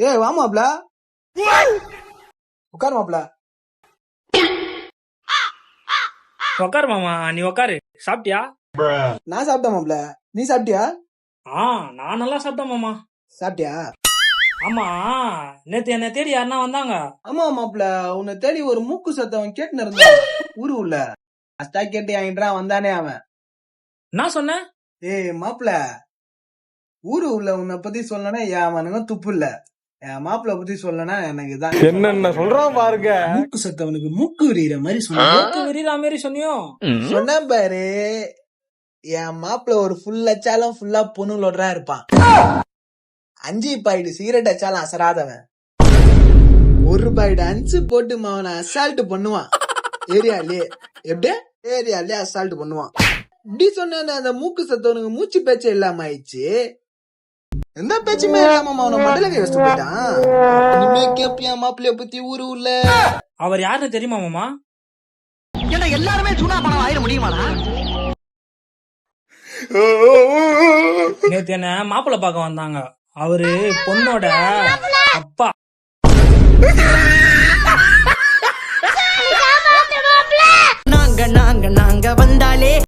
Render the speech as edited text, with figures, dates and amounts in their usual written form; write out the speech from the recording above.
ஏய் வா மாப்ள, உட்காரு மாப்ள. உக்காரு மாமா, நீ உக்காரு. சாப்பிட்டியா? நான் சாப்பிட்டேன் மாப்ள. நீ சாப்பிட்டியா? நான் நல்லா சாப்பிட்டேன் மாமா. சாப்பிட்டியா? ஆமா, நேத்து என்ன தேடி யாருன்னா வந்தாங்க. ஆமா மாப்ள, உன்னை தேடி ஒரு மூக்கு சத்தவன் கேட்டுன்னு இருந்தான் ஊரு உள்ள. அஸ்தா கேட்டு என்கிட்ட வந்தானே அவன். என்ன சொன்ன? ஏய் மாப்ள, ஊரு உள்ள உன்னை பத்தி சொல்லனா அவனுங்க துப்பு இல்ல. என் மாப்பிள்ள பத்தி சொல்லனா எனக்கு தான் என்னென்ன சொல்றான் பாருங்க. மூக்கு சத்தவனுக்கு மூக்கு விரிகிற மாதிரி மூக்கு விரிகிற மாதிரி சொன்னியோ? சொன்னேன் பாரு. என் மாப்பிள்ள ஒரு ஃபுல் அச்சாலும் ஃபுல்லா பொண்ணுங்களோட இருப்பான். 5 பாயிண்ட் சிகரெட் அச்சாலும் அசராதவன். 1 பாயிண்ட் 5 போட்டு அவனை அசால்ட் பண்ணுவான் ஏரியாலே. எப்படி ஏரியாலே அசால்ட் பண்ணுவான். இப்படி சொன்ன அந்த மூக்கு சத்தவனுக்கு மூச்சு பேச்சே இல்லாம ஆயிடுச்சு. எந்த பேச்சுமே இல்லாம அவனை மடல கை வச்சுட்டு போயிட்டான். இனிமே கேப்பியா மாப்பிள்ளைய பத்தி ஊரு உள்ள? அவர் யாருன்னு தெரியுமா மாமா? எல்லாருமே சுனா பணம் ஆயிட முடியுமாடா? நேத்து என்ன மாப்பிள்ளை பார்க்க வந்தாங்க. அவரு பொண்ணோட அப்பா.